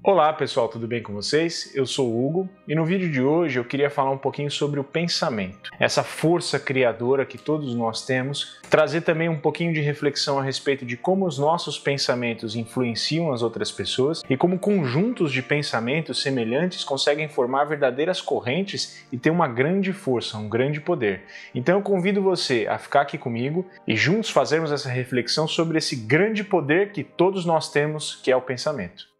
Olá pessoal, tudo bem com vocês? Eu sou o Hugo e no vídeo de hoje eu queria falar um pouquinho sobre o pensamento, essa força criadora que todos nós temos, trazer também um pouquinho de reflexão a respeito de como os nossos pensamentos influenciam as outras pessoas e como conjuntos de pensamentos semelhantes conseguem formar verdadeiras correntes e ter uma grande força, um grande poder. Então eu convido você a ficar aqui comigo e juntos fazermos essa reflexão sobre esse grande poder que todos nós temos, que é o pensamento.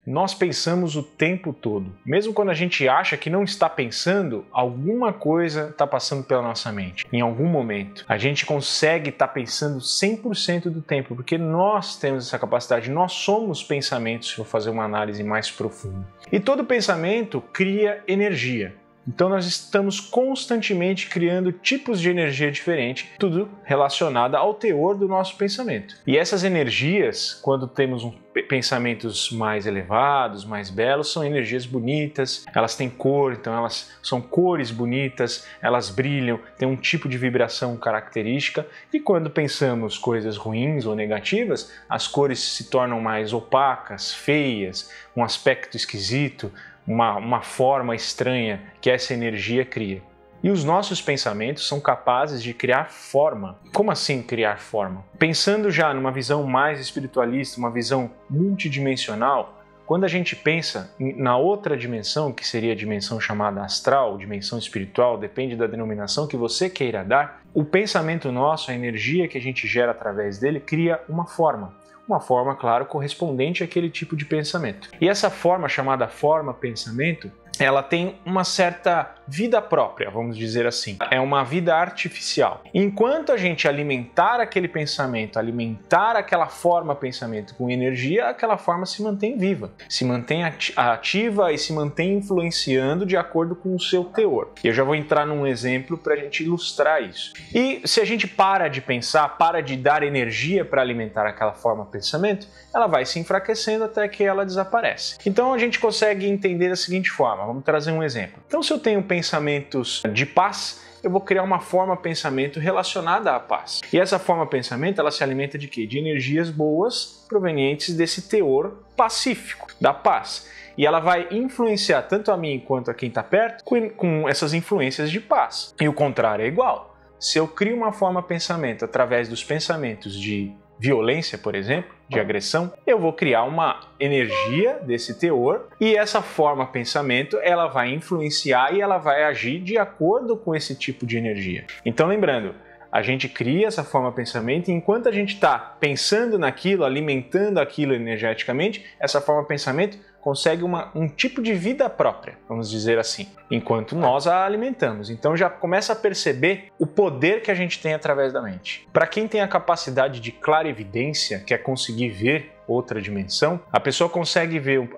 Nós pensamos o tempo todo. Mesmo quando a gente acha que não está pensando, alguma coisa está passando pela nossa mente. Em algum momento. A gente consegue estar pensando 100% do tempo, porque nós temos essa capacidade. Nós somos pensamentos, se eu fazer uma análise mais profunda. E todo pensamento cria energia. Então nós estamos constantemente criando tipos de energia diferente, tudo relacionado ao teor do nosso pensamento. E essas energias, quando temos pensamentos mais elevados, mais belos, são energias bonitas, elas têm cor, então elas são cores bonitas, elas brilham, têm um tipo de vibração característica, e quando pensamos coisas ruins ou negativas, as cores se tornam mais opacas, feias, um aspecto esquisito, uma forma estranha que essa energia cria. E os nossos pensamentos são capazes de criar forma. Como assim criar forma? Pensando já numa visão mais espiritualista, uma visão multidimensional, quando a gente pensa na outra dimensão, que seria a dimensão chamada astral, dimensão espiritual, depende da denominação que você queira dar, o pensamento nosso, a energia que a gente gera através dele, cria uma forma. Uma forma, claro, correspondente àquele tipo de pensamento. E essa forma, chamada forma-pensamento, ela tem uma certa vida própria, vamos dizer assim. É uma vida artificial. Enquanto a gente alimentar aquele pensamento, alimentar aquela forma-pensamento com energia, aquela forma se mantém viva, se mantém ativa e se mantém influenciando de acordo com o seu teor. E eu já vou entrar num exemplo para a gente ilustrar isso. E se a gente para de pensar, para de dar energia para alimentar aquela forma-pensamento, ela vai se enfraquecendo até que ela desaparece. Então a gente consegue entender da seguinte forma. Vamos trazer um exemplo. Então, se eu tenho pensamentos de paz, eu vou criar uma forma-pensamento relacionada à paz. E essa forma-pensamento, ela se alimenta de quê? De energias boas provenientes desse teor pacífico, da paz. E ela vai influenciar tanto a mim quanto a quem está perto com essas influências de paz. E o contrário é igual. Se eu crio uma forma-pensamento através dos pensamentos de violência, por exemplo, de agressão, eu vou criar uma energia desse teor e essa forma pensamento ela vai influenciar e ela vai agir de acordo com esse tipo de energia. Então lembrando, a gente cria essa forma pensamento e enquanto a gente está pensando naquilo, alimentando aquilo energeticamente, essa forma pensamento consegue um tipo de vida própria, vamos dizer assim, enquanto nós a alimentamos. Então já começa a perceber o poder que a gente tem através da mente. Para quem tem a capacidade de clarividência, que é conseguir ver outra dimensão, a pessoa consegue ver,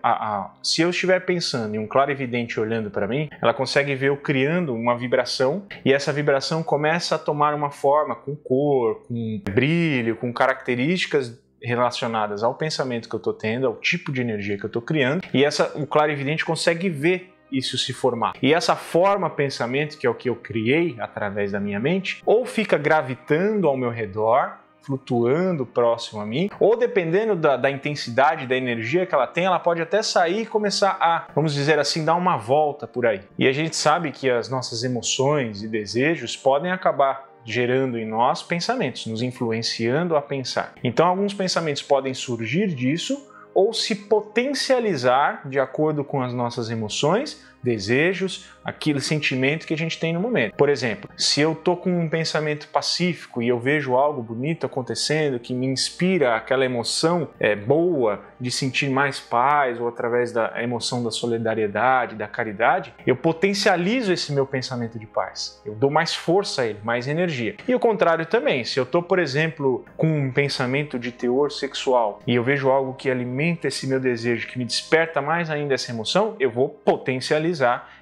se eu estiver pensando em um clarividente olhando para mim, ela consegue ver eu criando uma vibração e essa vibração começa a tomar uma forma com cor, com brilho, com características relacionadas ao pensamento que eu estou tendo, ao tipo de energia que eu estou criando, e o clarividente consegue ver isso se formar. E essa forma pensamento, que é o que eu criei através da minha mente, ou fica gravitando ao meu redor, flutuando próximo a mim, ou dependendo da intensidade da energia que ela tem, ela pode até sair e começar a, vamos dizer assim, dar uma volta por aí. E a gente sabe que as nossas emoções e desejos podem acabar gerando em nós pensamentos, nos influenciando a pensar. Então alguns pensamentos podem surgir disso ou se potencializar de acordo com as nossas emoções, desejos, aquele sentimento que a gente tem no momento. Por exemplo, se eu estou com um pensamento pacífico e eu vejo algo bonito acontecendo que me inspira aquela emoção boa de sentir mais paz ou através da emoção da solidariedade, da caridade, eu potencializo esse meu pensamento de paz. Eu dou mais força a ele, mais energia. E o contrário também, se eu estou, por exemplo, com um pensamento de teor sexual e eu vejo algo que alimenta esse meu desejo, que me desperta mais ainda essa emoção, eu vou potencializar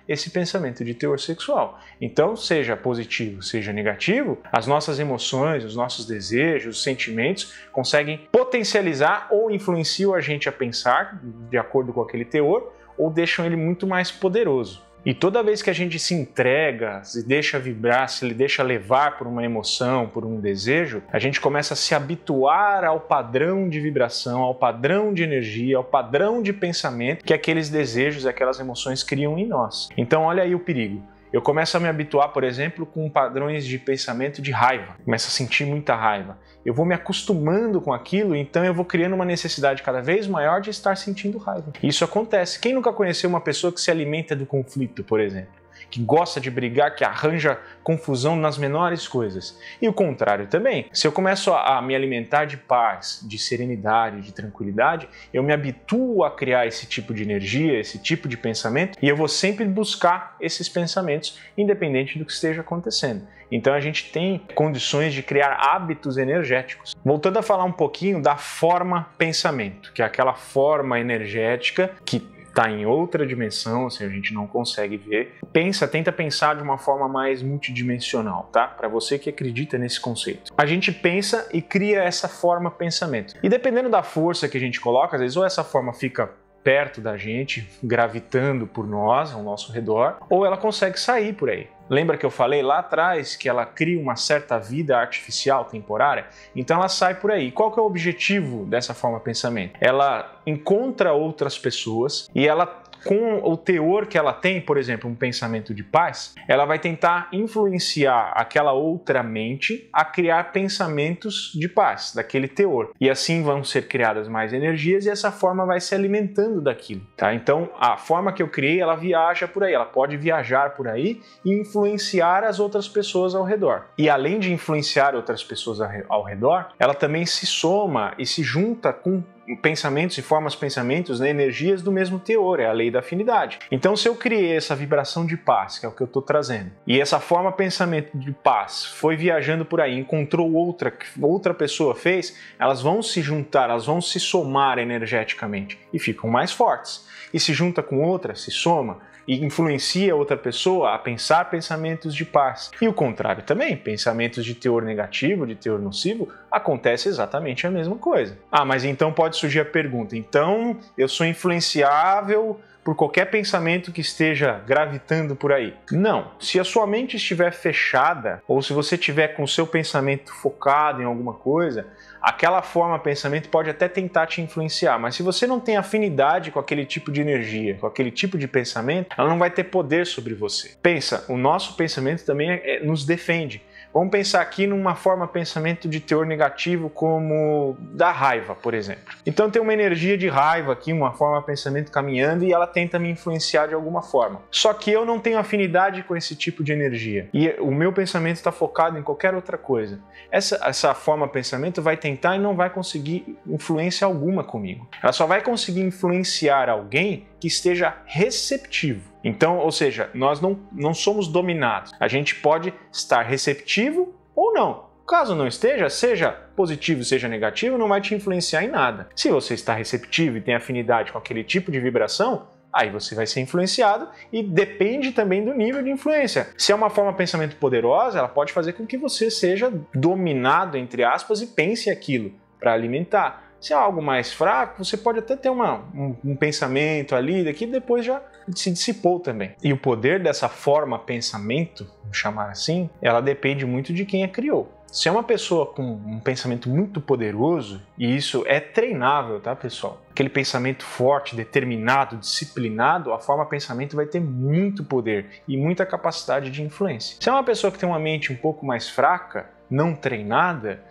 esse pensamento de teor sexual. Então, seja positivo, seja negativo, as nossas emoções, os nossos desejos, os sentimentos conseguem potencializar ou influenciam a gente a pensar de acordo com aquele teor ou deixam ele muito mais poderoso. E toda vez que a gente se entrega, se deixa vibrar, se deixa levar por uma emoção, por um desejo, a gente começa a se habituar ao padrão de vibração, ao padrão de energia, ao padrão de pensamento que aqueles desejos, aquelas emoções criam em nós. Então olha aí o perigo. Eu começo a me habituar, por exemplo, com padrões de pensamento de raiva. Começo a sentir muita raiva. Eu vou me acostumando com aquilo, então eu vou criando uma necessidade cada vez maior de estar sentindo raiva. Isso acontece. Quem nunca conheceu uma pessoa que se alimenta do conflito, por exemplo? Que gosta de brigar, que arranja confusão nas menores coisas. E o contrário também. Se eu começo a me alimentar de paz, de serenidade, de tranquilidade, eu me habituo a criar esse tipo de energia, esse tipo de pensamento, e eu vou sempre buscar esses pensamentos, independente do que esteja acontecendo. Então a gente tem condições de criar hábitos energéticos. Voltando a falar um pouquinho da forma pensamento, que é aquela forma energética que está em outra dimensão, assim, a gente não consegue ver. Tenta pensar de uma forma mais multidimensional, tá? Para você que acredita nesse conceito. A gente pensa e cria essa forma pensamento. E dependendo da força que a gente coloca, às vezes ou essa forma fica perto da gente, gravitando por nós, ao nosso redor, ou ela consegue sair por aí. Lembra que eu falei lá atrás que ela cria uma certa vida artificial temporária? Então ela sai por aí. Qual que é o objetivo dessa forma pensamento? Ela encontra outras pessoas e ela, com o teor que ela tem, por exemplo, um pensamento de paz, ela vai tentar influenciar aquela outra mente a criar pensamentos de paz, daquele teor. E assim vão ser criadas mais energias e essa forma vai se alimentando daquilo, tá? Então, a forma que eu criei, ela viaja por aí, ela pode viajar por aí e influenciar as outras pessoas ao redor. E além de influenciar outras pessoas ao redor, ela também se soma e se junta com pensamentos e formas pensamentos, né, energias do mesmo teor, é a lei da afinidade. Então, se eu criei essa vibração de paz, que é o que eu estou trazendo, e essa forma pensamento de paz foi viajando por aí, encontrou outra pessoa fez, elas vão se juntar, elas vão se somar energeticamente e ficam mais fortes. E se junta com outra, se soma e influencia outra pessoa a pensar pensamentos de paz. E o contrário também, pensamentos de teor negativo, de teor nocivo, acontece exatamente a mesma coisa. Ah, mas então pode surgir a pergunta, então eu sou influenciável por qualquer pensamento que esteja gravitando por aí? Não. Se a sua mente estiver fechada, ou se você estiver com o seu pensamento focado em alguma coisa, aquela forma de pensamento pode até tentar te influenciar, mas se você não tem afinidade com aquele tipo de energia, com aquele tipo de pensamento, ela não vai ter poder sobre você. Pensa, o nosso pensamento também nos defende. Vamos pensar aqui numa forma de pensamento de teor negativo como da raiva, por exemplo. Então tem uma energia de raiva aqui, uma forma de pensamento caminhando e ela tenta me influenciar de alguma forma. Só que eu não tenho afinidade com esse tipo de energia e o meu pensamento está focado em qualquer outra coisa. Essa forma de pensamento vai tentar e não vai conseguir influência alguma comigo. Ela só vai conseguir influenciar alguém que esteja receptivo. Então, ou seja, nós não somos dominados. A gente pode estar receptivo ou não. Caso não esteja, seja positivo, seja negativo, não vai te influenciar em nada. Se você está receptivo e tem afinidade com aquele tipo de vibração, aí você vai ser influenciado e depende também do nível de influência. Se é uma forma de pensamento poderosa, ela pode fazer com que você seja dominado, entre aspas, e pense aquilo para alimentar. Se é algo mais fraco, você pode até ter um pensamento ali, daqui depois já se dissipou também. E o poder dessa forma pensamento, vamos chamar assim, ela depende muito de quem a criou. Se é uma pessoa com um pensamento muito poderoso, e isso é treinável, tá, pessoal? Aquele pensamento forte, determinado, disciplinado, a forma pensamento vai ter muito poder e muita capacidade de influência. Se é uma pessoa que tem uma mente um pouco mais fraca, não treinada,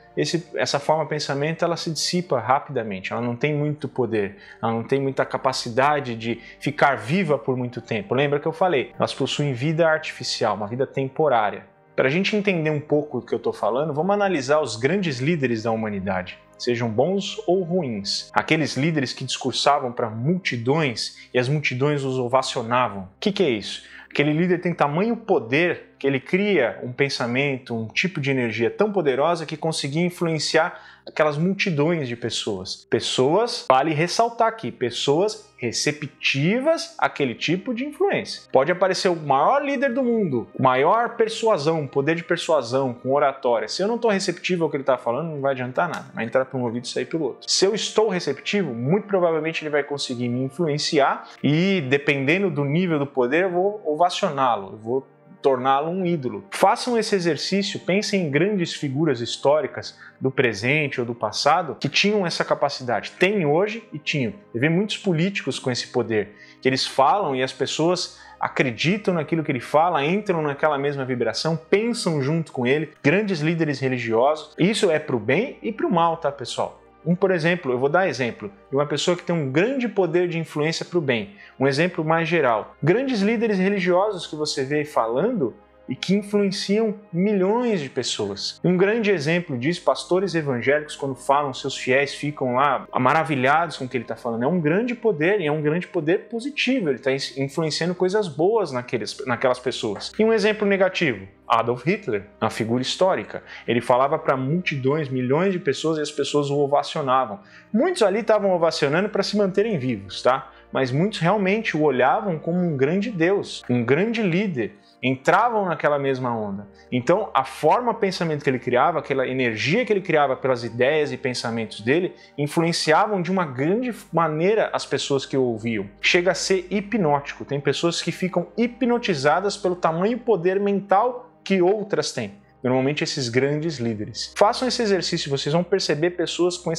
essa forma de pensamento ela se dissipa rapidamente, ela não tem muito poder, ela não tem muita capacidade de ficar viva por muito tempo. Lembra que eu falei? Elas possuem vida artificial, uma vida temporária. Para a gente entender um pouco do que eu estou falando, vamos analisar os grandes líderes da humanidade, sejam bons ou ruins. Aqueles líderes que discursavam para multidões e as multidões os ovacionavam. O que é isso? Aquele líder tem tamanho poder que ele cria um pensamento, um tipo de energia tão poderosa que conseguia influenciar aquelas multidões de pessoas. Pessoas, vale ressaltar aqui, pessoas receptivas àquele tipo de influência. Pode aparecer o maior líder do mundo, o maior persuasão, poder de persuasão, com oratória. Se eu não estou receptivo ao que ele está falando, não vai adiantar nada. Vai entrar por um ouvido e sair pelo outro. Se eu estou receptivo, muito provavelmente ele vai conseguir me influenciar e, dependendo do nível do poder, eu vou ovacioná-lo, eu vou torná-lo um ídolo. Façam esse exercício, pensem em grandes figuras históricas do presente ou do passado que tinham essa capacidade. Tem hoje e tinham. Eu vejo muitos políticos com esse poder, que eles falam e as pessoas acreditam naquilo que ele fala, entram naquela mesma vibração, pensam junto com ele, grandes líderes religiosos. Isso é para o bem e para o mal, tá, pessoal? Por exemplo, eu vou dar exemplo de uma pessoa que tem um grande poder de influência para o bem. Um exemplo mais geral. Grandes líderes religiosos que você vê falando e que influenciam milhões de pessoas. Um grande exemplo disso, pastores evangélicos, quando falam, seus fiéis ficam lá maravilhados com o que ele está falando. É um grande poder, e é um grande poder positivo. Ele está influenciando coisas boas naquelas pessoas. E um exemplo negativo, Adolf Hitler, uma figura histórica. Ele falava para multidões, milhões de pessoas, e as pessoas o ovacionavam. Muitos ali estavam ovacionando para se manterem vivos, tá? Mas muitos realmente o olhavam como um grande Deus, um grande líder, entravam naquela mesma onda. Então, a forma de pensamento que ele criava, aquela energia que ele criava pelas ideias e pensamentos dele, influenciavam de uma grande maneira as pessoas que o ouviam. Chega a ser hipnótico. Tem pessoas que ficam hipnotizadas pelo tamanho e poder mental que outras têm. Normalmente esses grandes líderes. Façam esse exercício, vocês vão perceber pessoas com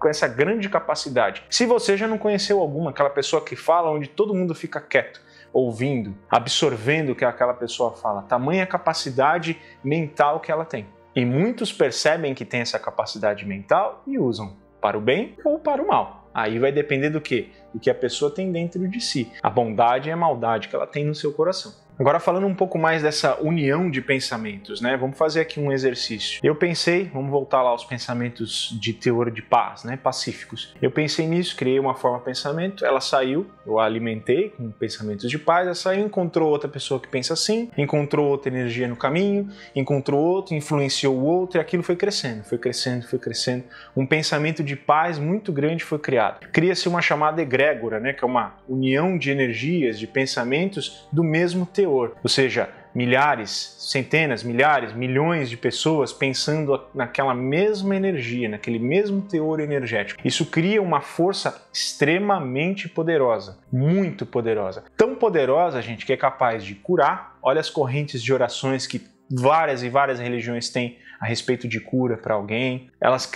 essa grande capacidade. Se você já não conheceu alguma, aquela pessoa que fala onde todo mundo fica quieto, ouvindo, absorvendo o que aquela pessoa fala, tamanha capacidade mental que ela tem. E muitos percebem que tem essa capacidade mental e usam para o bem ou para o mal. Aí vai depender do quê? Do que a pessoa tem dentro de si. A bondade e a maldade que ela tem no seu coração. Agora falando um pouco mais dessa união de pensamentos, né? Vamos fazer aqui um exercício. Eu pensei, vamos voltar lá aos pensamentos de teor de paz, né? Pacíficos. Eu pensei nisso, criei uma forma de pensamento, ela saiu, eu a alimentei com pensamentos de paz, ela saiu, encontrou outra pessoa que pensa assim, encontrou outra energia no caminho, encontrou outro, influenciou o outro e aquilo foi crescendo, foi crescendo, foi crescendo. Um pensamento de paz muito grande foi criado. Cria-se uma chamada egrégora, né? Que é uma união de energias, de pensamentos do mesmo teor. Ou seja, milhares, centenas, milhares, milhões de pessoas pensando naquela mesma energia, naquele mesmo teor energético. Isso cria uma força extremamente poderosa, muito poderosa. Tão poderosa, gente, que é capaz de curar. Olha as correntes de orações que várias e várias religiões têm a respeito de cura para alguém. Elas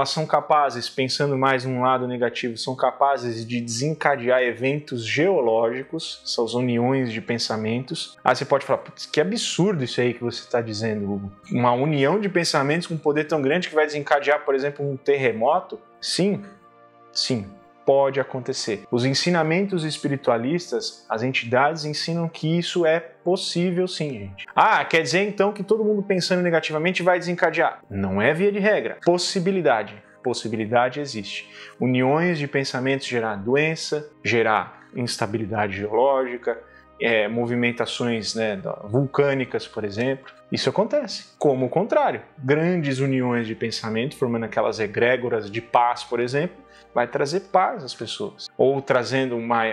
são capazes, pensando mais num lado negativo, são capazes de desencadear eventos geológicos, essas uniões de pensamentos. Aí você pode falar, putz, que absurdo isso aí que você está dizendo, Hugo. Uma união de pensamentos com um poder tão grande que vai desencadear, por exemplo, um terremoto? Sim, sim. Pode acontecer. Os ensinamentos espiritualistas, as entidades ensinam que isso é possível sim, gente. Ah, quer dizer então que todo mundo pensando negativamente vai desencadear? Não é via de regra. Possibilidade. Possibilidade existe. Uniões de pensamentos gerar doença, gerar instabilidade geológica, movimentações, né, vulcânicas, por exemplo. Isso acontece. Como o contrário. Grandes uniões de pensamento, formando aquelas egrégoras de paz, por exemplo, vai trazer paz às pessoas. Ou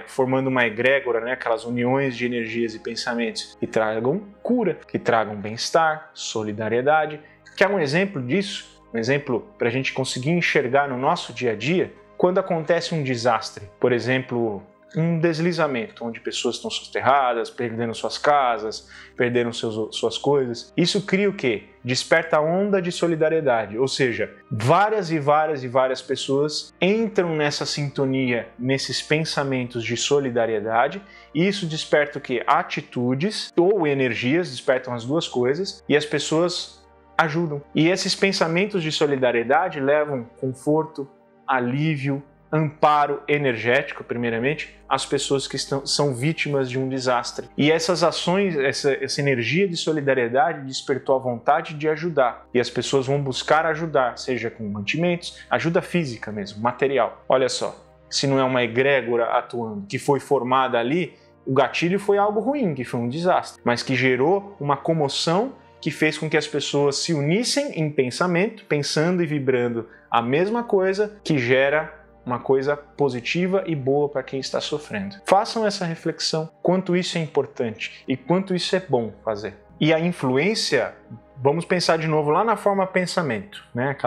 formando uma egrégora, né, aquelas uniões de energias e pensamentos que tragam cura, que tragam bem-estar, solidariedade. Quer um exemplo disso? Um exemplo para a gente conseguir enxergar no nosso dia a dia? Quando acontece um desastre, por exemplo, um deslizamento, onde pessoas estão soterradas, perdendo suas casas, perderam suas coisas. Isso cria o quê? Desperta a onda de solidariedade, ou seja, várias e várias e várias pessoas entram nessa sintonia, nesses pensamentos de solidariedade, e isso desperta o quê? Atitudes ou energias, despertam as duas coisas, e as pessoas ajudam. E esses pensamentos de solidariedade levam conforto, alívio, amparo energético, primeiramente, às pessoas que são vítimas de um desastre. E essas ações, essa energia de solidariedade despertou a vontade de ajudar. E as pessoas vão buscar ajudar, seja com mantimentos, ajuda física mesmo, material. Olha só, se não é uma egrégora atuando, que foi formada ali, O gatilho foi algo ruim, que foi um desastre, mas que gerou uma comoção que fez com que as pessoas se unissem em pensamento, pensando e vibrando a mesma coisa, que gera uma coisa positiva e boa para quem está sofrendo. Façam essa reflexão, quanto isso é importante e quanto isso é bom fazer. E a influência, vamos pensar de novo lá na forma pensamento, né?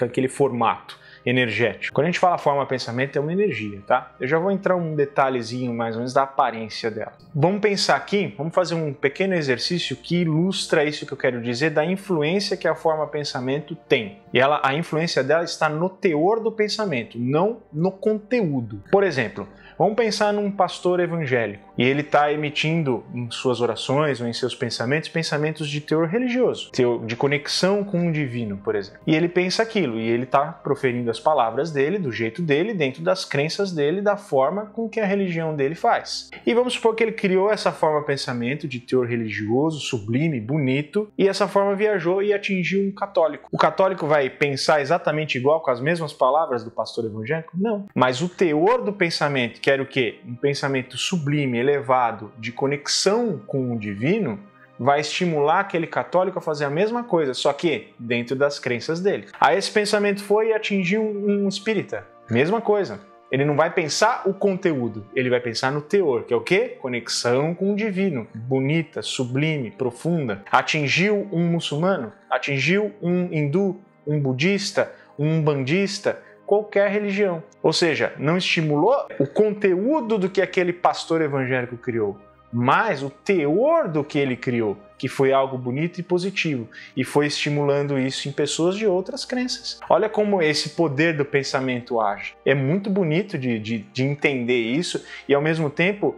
Aquele formato energético. Quando a gente fala forma pensamento, é uma energia, tá? Eu já vou entrar um detalhezinho mais ou menos da aparência dela. Vamos pensar aqui, vamos fazer um pequeno exercício que ilustra isso que eu quero dizer, da influência que a forma pensamento tem. E a influência dela está no teor do pensamento, não no conteúdo. Por exemplo, vamos pensar num pastor evangélico e ele está emitindo em suas orações ou em seus pensamentos de teor religioso, de conexão com o divino, por exemplo. E ele pensa aquilo e ele está proferindo as palavras dele, do jeito dele, dentro das crenças dele, da forma com que a religião dele faz. E vamos supor que ele criou essa forma pensamento de teor religioso, sublime, bonito, e essa forma viajou e atingiu um católico. O católico vai pensar exatamente igual, com as mesmas palavras do pastor evangélico? Não. Mas o teor do pensamento, que era o quê? Um pensamento sublime, elevado, de conexão com o divino, vai estimular aquele católico a fazer a mesma coisa, só que dentro das crenças dele. Aí esse pensamento foi e atingiu um espírita. Mesma coisa. Ele não vai pensar o conteúdo, ele vai pensar no teor, que é o quê? Conexão com o divino, bonita, sublime, profunda. Atingiu um muçulmano, atingiu um hindu, um budista, um umbandista, qualquer religião. Ou seja, não estimulou o conteúdo do que aquele pastor evangélico criou, mas o teor do que ele criou, que foi algo bonito e positivo, e foi estimulando isso em pessoas de outras crenças. Olha como esse poder do pensamento age. É muito bonito de entender isso e, ao mesmo tempo,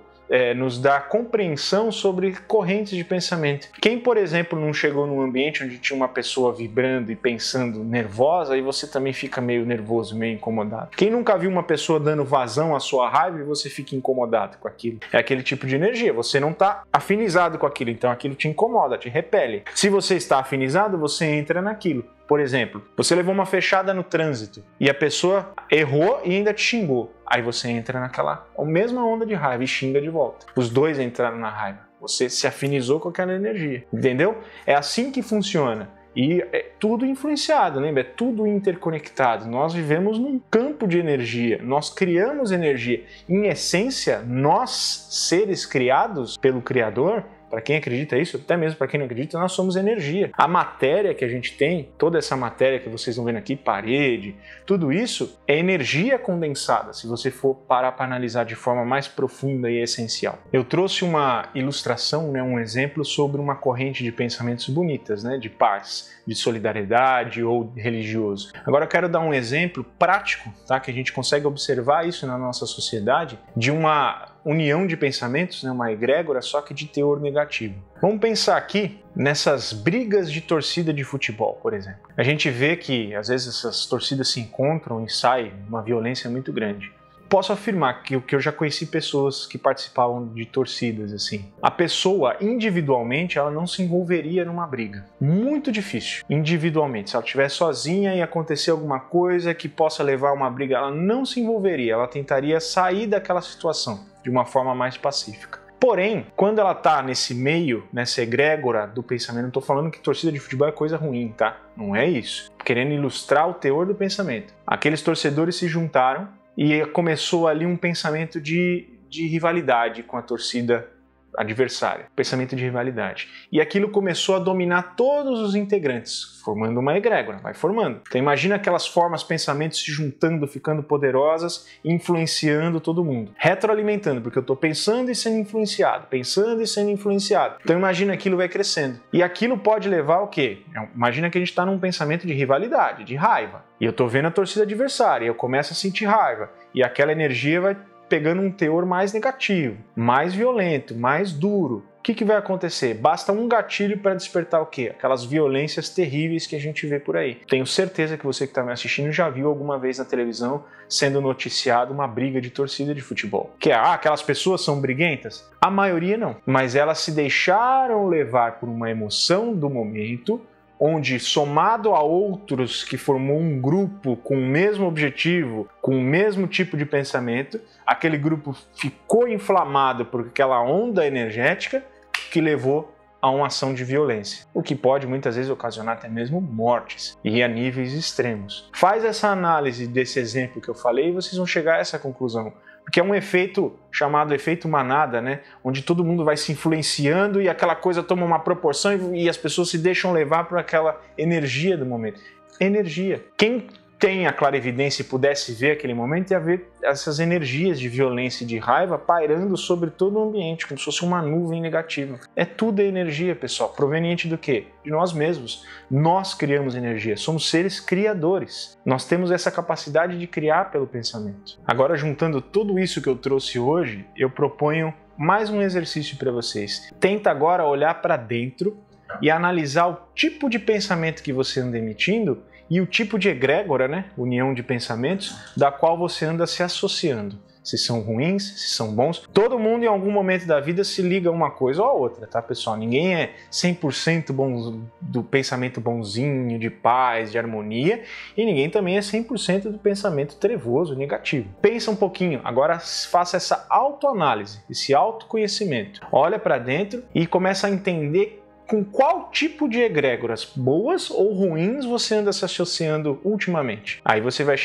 nos dá compreensão sobre correntes de pensamento. Quem, por exemplo, não chegou num ambiente onde tinha uma pessoa vibrando e pensando nervosa, e você também fica meio nervoso, meio incomodado. Quem nunca viu uma pessoa dando vazão à sua raiva e você fica incomodado com aquilo? É aquele tipo de energia. Você não está afinizado com aquilo, então aquilo te incomoda, te repele. Se você está afinizado, você entra naquilo. Por exemplo, você levou uma fechada no trânsito e a pessoa errou e ainda te xingou. Aí você entra naquela mesma onda de raiva e xinga de volta. Os dois entraram na raiva. Você se afinizou com aquela energia. Entendeu? É assim que funciona. E é tudo influenciado, lembra? É tudo interconectado. Nós vivemos num campo de energia. Nós criamos energia. Em essência, nós, seres criados pelo Criador, para quem acredita isso, até mesmo para quem não acredita, nós somos energia. A matéria que a gente tem, toda essa matéria que vocês estão vendo aqui, parede, tudo isso é energia condensada, se você for parar para analisar de forma mais profunda e essencial. Eu trouxe uma ilustração, um exemplo sobre uma corrente de pensamentos bonitas, de paz, de solidariedade ou religioso. Agora eu quero dar um exemplo prático, tá? Que a gente consegue observar isso na nossa sociedade, de uma união de pensamentos, uma egrégora, só que de teor negativo. Vamos pensar aqui nessas brigas de torcida de futebol, por exemplo. A gente vê que às vezes essas torcidas se encontram e sai uma violência muito grande. Posso afirmar que eu já conheci pessoas que participavam de torcidas assim. A pessoa, individualmente, ela não se envolveria numa briga. Muito difícil, individualmente. Se ela estiver sozinha e acontecer alguma coisa que possa levar a uma briga, ela não se envolveria. Ela tentaria sair daquela situação de uma forma mais pacífica. Porém, quando ela está nesse meio, nessa egrégora do pensamento, não estou falando que torcida de futebol é coisa ruim, tá? Não é isso. Querendo ilustrar o teor do pensamento. Aqueles torcedores se juntaram e começou ali um pensamento de rivalidade com a torcida adversária, pensamento de rivalidade. E aquilo começou a dominar todos os integrantes, formando uma egrégora, vai formando. Então imagina aquelas formas, pensamentos se juntando, ficando poderosas, influenciando todo mundo. Retroalimentando, porque eu estou pensando e sendo influenciado, pensando e sendo influenciado. Então imagina aquilo vai crescendo. E aquilo pode levar ao quê? Imagina que a gente está num pensamento de rivalidade, de raiva. E eu estou vendo a torcida adversária, e eu começo a sentir raiva. E aquela energia vai pegando um teor mais negativo, mais violento, mais duro. O que vai acontecer? Basta um gatilho para despertar o quê? Aquelas violências terríveis que a gente vê por aí. Tenho certeza que você que está me assistindo já viu alguma vez na televisão sendo noticiado uma briga de torcida de futebol. Que aquelas pessoas são briguentas? A maioria não, mas elas se deixaram levar por uma emoção do momento, onde, somado a outros que formou um grupo com o mesmo objetivo, com o mesmo tipo de pensamento, aquele grupo ficou inflamado por aquela onda energética que levou a uma ação de violência, o que pode muitas vezes ocasionar até mesmo mortes e a níveis extremos. Faz essa análise desse exemplo que eu falei e vocês vão chegar a essa conclusão, porque é um efeito chamado efeito manada, né? Onde todo mundo vai se influenciando e aquela coisa toma uma proporção e as pessoas se deixam levar por aquela energia do momento. Energia. Quem tem a clarividência e pudesse ver aquele momento, ia ver essas energias de violência e de raiva pairando sobre todo o ambiente, como se fosse uma nuvem negativa. É tudo energia, pessoal. Proveniente do quê? De nós mesmos. Nós criamos energia, somos seres criadores. Nós temos essa capacidade de criar pelo pensamento. Agora, juntando tudo isso que eu trouxe hoje, eu proponho mais um exercício para vocês. Tenta agora olhar para dentro e analisar o tipo de pensamento que você anda emitindo e o tipo de egrégora, né, união de pensamentos, da qual você anda se associando. Se são ruins, se são bons. Todo mundo em algum momento da vida se liga a uma coisa ou a outra, tá, pessoal? Ninguém é 100% bom, do pensamento bonzinho, de paz, de harmonia, e ninguém também é 100% do pensamento trevoso, negativo. Pensa um pouquinho, agora faça essa autoanálise, esse autoconhecimento. Olha para dentro e começa a entender com qual tipo de egrégoras, boas ou ruins, você anda se associando ultimamente. Aí você vai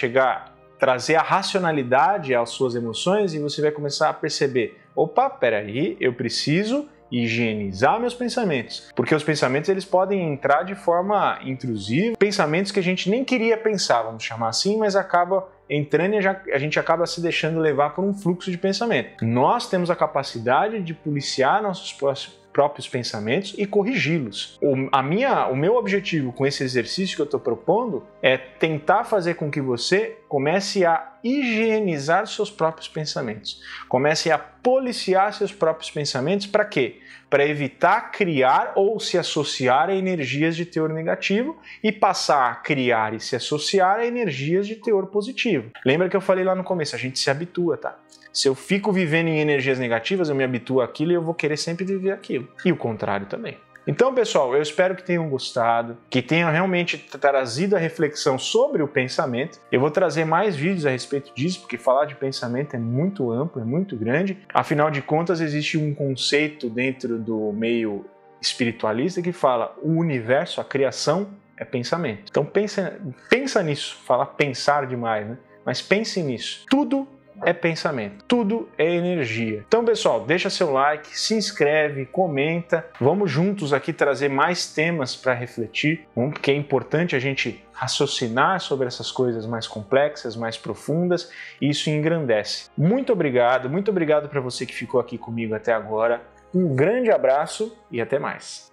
trazer a racionalidade às suas emoções e você vai começar a perceber, opa, peraí, eu preciso higienizar meus pensamentos, porque os pensamentos eles podem entrar de forma intrusiva, pensamentos que a gente nem queria pensar, vamos chamar assim, mas acaba entrando e a gente acaba se deixando levar por um fluxo de pensamento. Nós temos a capacidade de policiar nossos próprios pensamentos e corrigi-los. O meu objetivo com esse exercício que eu estou propondo é tentar fazer com que você comece a higienizar seus próprios pensamentos. Comece a policiar seus próprios pensamentos para quê? Para evitar criar ou se associar a energias de teor negativo e passar a criar e se associar a energias de teor positivo. Lembra que eu falei lá no começo, a gente se habitua, tá? Se eu fico vivendo em energias negativas, eu me habituo àquilo e eu vou querer sempre viver aquilo. E o contrário também. Então, pessoal, eu espero que tenham gostado, que tenham realmente trazido a reflexão sobre o pensamento. Eu vou trazer mais vídeos a respeito disso, porque falar de pensamento é muito amplo, é muito grande. Afinal de contas, existe um conceito dentro do meio espiritualista que fala o universo, a criação, é pensamento. Então, pensa nisso. Fala pensar demais, né? Mas pense nisso. Tudo é pensamento, tudo é energia. Então, pessoal, deixa seu like, se inscreve, comenta. Vamos juntos aqui trazer mais temas para refletir, porque é importante a gente raciocinar sobre essas coisas mais complexas, mais profundas, e isso engrandece. Muito obrigado para você que ficou aqui comigo até agora. Um grande abraço e até mais.